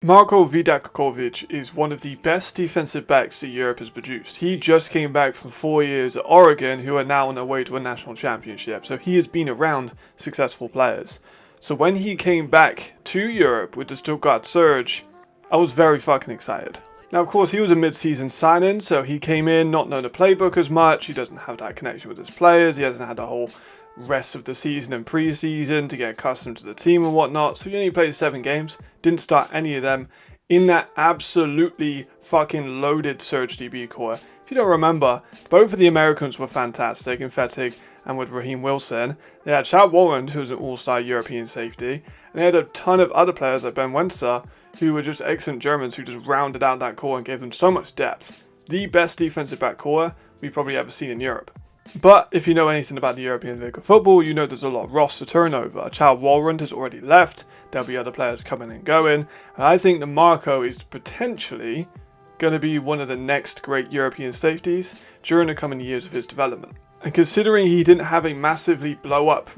Marko Vidačković is one of the best defensive backs that Europe has produced. He just came back from 4 years at Oregon, who are now on their way to a national championship, so he has been around successful players. So when he came back to Europe with the Stuttgart Surge, I was very fucking excited. Now, of course, he was a mid-season signing, so he came in not knowing the playbook as much. He doesn't have that connection with his players. He hasn't had the whole rest of the season and pre-season to get accustomed to the team and whatnot. So he only played 7 games, didn't start any of them in that absolutely fucking loaded Surge DB core. If you don't remember, both of the Americans were fantastic in Fettig and with Raheem Wilson. They had Chad Warren, who was an all-star European safety, and they had a ton of other players like Ben Wenster, who were just excellent Germans who just rounded out that core and gave them so much depth. The best defensive back core we've probably ever seen in Europe. But if you know anything about the European League of Football, you know there's a lot of roster turnover. Chad Warren has already left, there'll be other players coming and going, and I think that Marko is potentially going to be one of the next great European safeties during the coming years of his development. And considering he didn't have a massively blow-up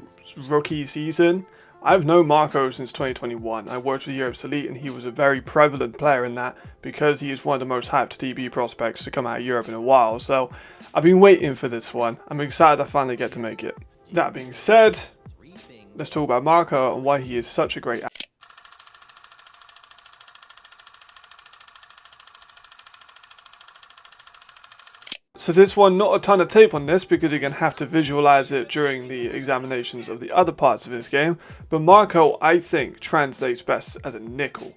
rookie season, I've known Marko since 2021. I worked with Europe's Elite and he was a very prevalent player in that because he is one of the most hyped DB prospects to come out of Europe in a while. So I've been waiting for this one. I'm excited I finally get to make it. That being said, let's talk about Marko and why he is such a great athlete. So this one, not a ton of tape on this because you're going to have to visualize it during the examinations of the other parts of his game. But Marko, I think, translates best as a nickel.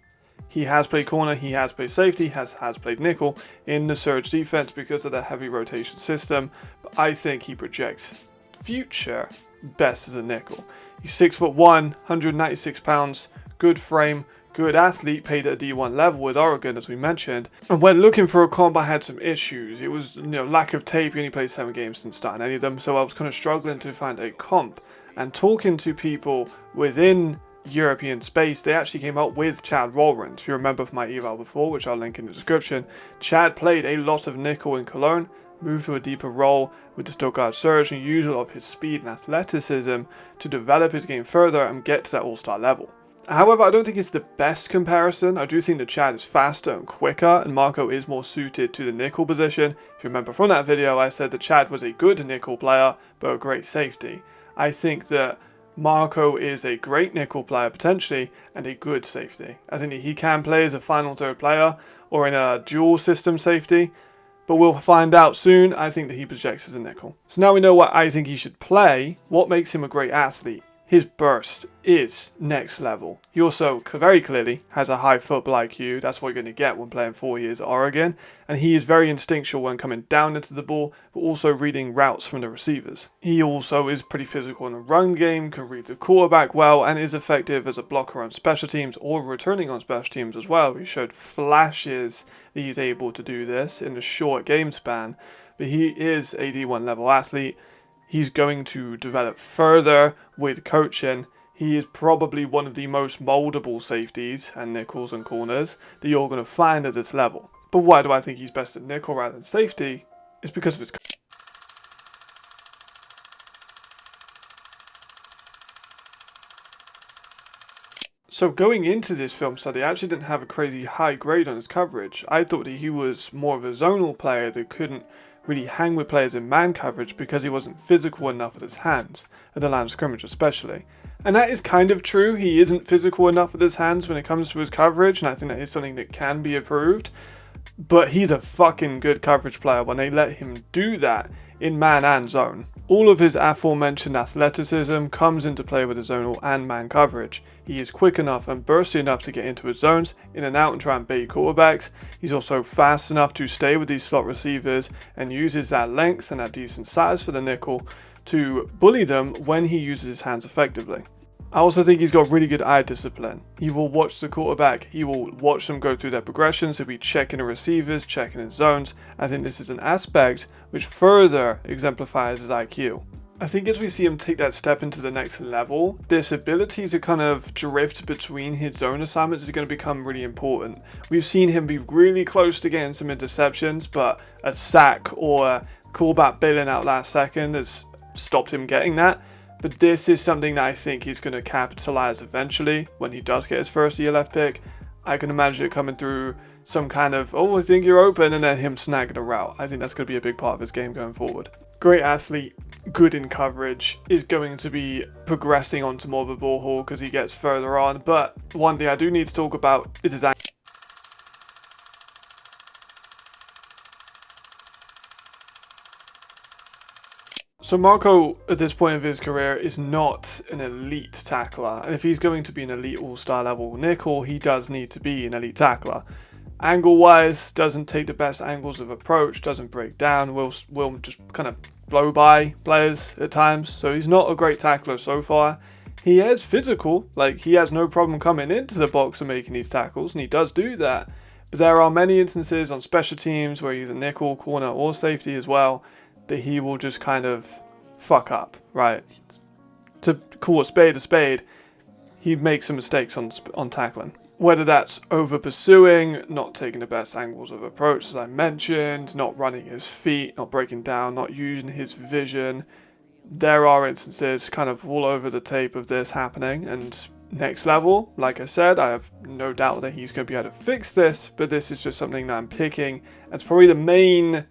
He has played corner, he has played safety, has played nickel in the Surge defense because of the heavy rotation system. But I think he projects future best as a nickel. He's 6'1", 196 pounds, good frame, good athlete, paid at a D1 level with Oregon, as we mentioned. And when looking for a comp, I had some issues. It was, lack of tape. He only played 7 games since starting any of them, so I was kind of struggling to find a comp. And talking to people within European space, they actually came up with Chad Warren. If you remember from my eval before, which I'll link in the description, Chad played a lot of nickel in Cologne, moved to a deeper role with the Stuttgart Surge, and used a lot of his speed and athleticism to develop his game further and get to that all-star level. However, I don't think it's the best comparison. I do think that Chad is faster and quicker, and Marko is more suited to the nickel position. If you remember from that video, I said that Chad was a good nickel player, but a great safety. I think that Marko is a great nickel player potentially, and a good safety. I think that he can play as a final third player, or in a dual system safety, but we'll find out soon. I think that he projects as a nickel. So now we know what I think he should play. What makes him a great athlete? His burst is next level. He also very clearly has a high football IQ. That's what you're going to get when playing 4 years at Oregon. And he is very instinctual when coming down into the ball, but also reading routes from the receivers. He also is pretty physical in the run game, can read the quarterback well, and is effective as a blocker on special teams or returning on special teams as well. He showed flashes that he's able to do this in a short game span, but he is a D1 level athlete. He's going to develop further with coaching. He is probably one of the most moldable safeties and nickels and corners that you're going to find at this level. But why do I think he's best at nickel rather than safety? It's because of his So going into this film study, I actually didn't have a crazy high grade on his coverage. I thought that he was more of a zonal player that couldn't really hang with players in man coverage because he wasn't physical enough with his hands, at the line of scrimmage especially. And that is kind of true. He isn't physical enough with his hands when it comes to his coverage, and I think that is something that can be improved. But he's a fucking good coverage player when they let him do that in man and zone. All of his aforementioned athleticism comes into play with his zonal and man coverage. He is quick enough and bursty enough to get into his zones, in and out and try and bait quarterbacks. He's also fast enough to stay with these slot receivers and uses that length and that decent size for the nickel to bully them when he uses his hands effectively. I also think he's got really good eye discipline. He will watch the quarterback, he will watch them go through their progressions, he'll be checking the receivers, checking his zones. I think this is an aspect which further exemplifies his IQ. I think as we see him take that step into the next level, this ability to kind of drift between his zone assignments is going to become really important. We've seen him be really close to getting some interceptions, but a sack or a callback bailing out last second has stopped him getting that. But this is something that I think he's going to capitalize eventually when he does get his first ELF pick. I can imagine it coming through some kind of, oh, I think you're open, and then him snagging a route. I think that's going to be a big part of his game going forward. Great athlete, good in coverage, is going to be progressing onto more of a ball hawk as he gets further on. But one thing I do need to talk about is his ankle. So Marko, at this point of his career, is not an elite tackler. And if he's going to be an elite all-star level nickel, he does need to be an elite tackler. Angle-wise, doesn't take the best angles of approach, doesn't break down, will just kind of blow by players at times. So he's not a great tackler so far. He is physical, like he has no problem coming into the box and making these tackles, and he does do that. But there are many instances on special teams where he's a nickel, corner, or safety as well, that he will just kind of fuck up, right? To call a spade, he makes some mistakes on tackling. Whether that's over pursuing, not taking the best angles of approach, as I mentioned, not running his feet, not breaking down, not using his vision. There are instances kind of all over the tape of this happening, and next level, like I said, I have no doubt that he's going to be able to fix this, but this is just something that I'm picking as probably the main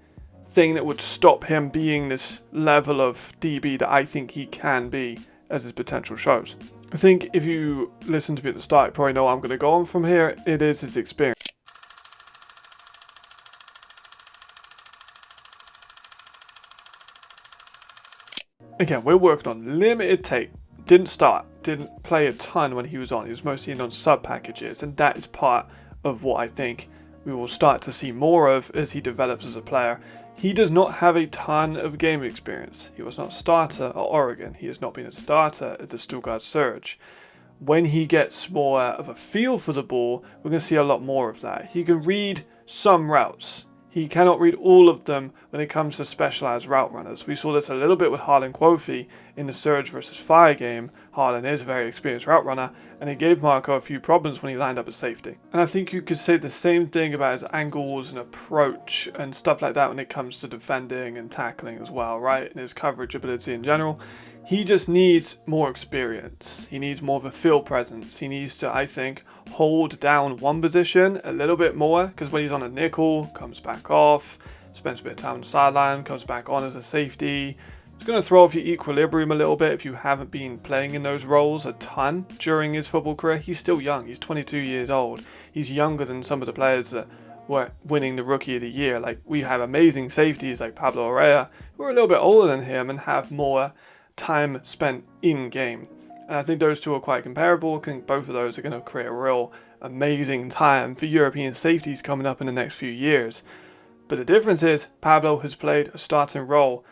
thing that would stop him being this level of DB that I think he can be, as his potential shows. I think if you listen to me at the start, you probably know I'm going to go on from here. It is his experience. Again, we're working on limited tape. Didn't play a ton when he was on. He was mostly in on sub packages, and that is part of what I think we will start to see more of as he develops as a player. He does not have a ton of game experience. He was not a starter at Oregon. He has not been a starter at the Stuttgart Surge. When he gets more of a feel for the ball, we're going to see a lot more of that. He can read some routes. He cannot read all of them when it comes to specialized route runners. We saw this a little bit with Harlan Quofi in the Surge versus Fire game. Harlan is a very experienced route runner, and he gave Marko a few problems when he lined up at safety. And I think you could say the same thing about his angles and approach and stuff like that when it comes to defending and tackling as well, right? And his coverage ability in general. He just needs more experience. He needs more of a field presence. He needs to, I think, hold down one position a little bit more, because when he's on a nickel, comes back off, spends a bit of time on the sideline, comes back on as a safety. It's going to throw off your equilibrium a little bit if you haven't been playing in those roles a ton during his football career. He's still young. He's 22 years old. He's younger than some of the players that were winning the Rookie of the Year. Like, we have amazing safeties like Pablo Orea, who are a little bit older than him and have more time spent in game. And I think those two are quite comparable. I think both of those are going to create a real amazing time for European safeties coming up in the next few years. But the difference is Pablo has played a starting role.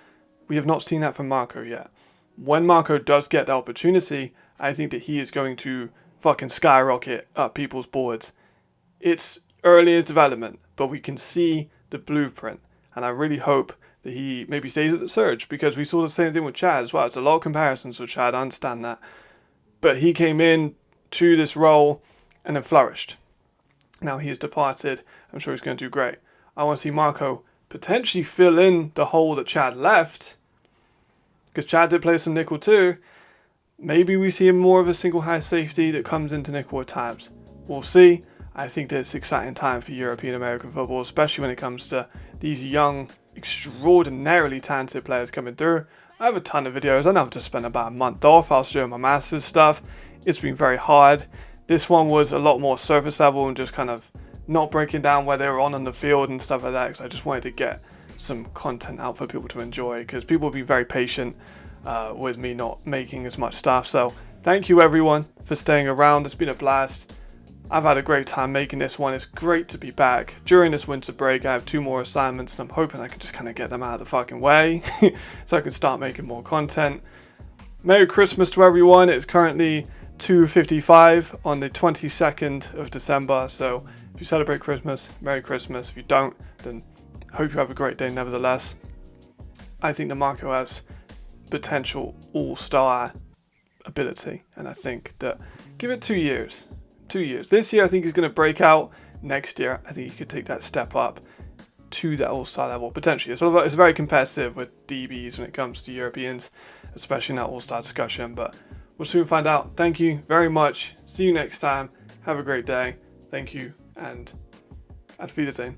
We have not seen that from Marko yet. When Marko does get the opportunity, I think that he is going to fucking skyrocket up people's boards. It's early in development, but we can see the blueprint. And I really hope that he maybe stays at the Surge, because we saw the same thing with Chad as well. It's a lot of comparisons with Chad, I understand that. But he came in to this role and then flourished. Now he has departed. I'm sure he's going to do great. I want to see Marko potentially fill in the hole that Chad left, because Chad did play some nickel too. Maybe we see him more of a single high safety that comes into nickel at times. We'll see. I think that it's an exciting time for European American football, especially when it comes to these young, extraordinarily talented players coming through. I have a ton of videos. I know I've just spent about a month off. I was doing my master's stuff. It's been very hard. This one was a lot more surface level and just kind of not breaking down where they were on the field and stuff like that, because I just wanted to get some content out for people to enjoy, because people have been very patient with me not making as much stuff. So thank you everyone for staying around. It's been a blast. I've had a great time making this one. It's great to be back. During this winter break, I have 2 more assignments, and I'm hoping I can just kind of get them out of the fucking way so I can start making more content. Merry Christmas to everyone. It's currently 2:55 on the 22nd of December. So if you celebrate Christmas, Merry Christmas. If you don't, then hope you have a great day nevertheless. I think that Marko has potential all-star ability, and I think that give it 2 years. 2 years. This year I think he's going to break out. Next year I think he could take that step up to that all-star level potentially. It's very competitive with DBs when it comes to Europeans, especially in that all-star discussion, but we'll soon find out. Thank you very much. See you next time. Have a great day. Thank you, and Auf Wiedersehen.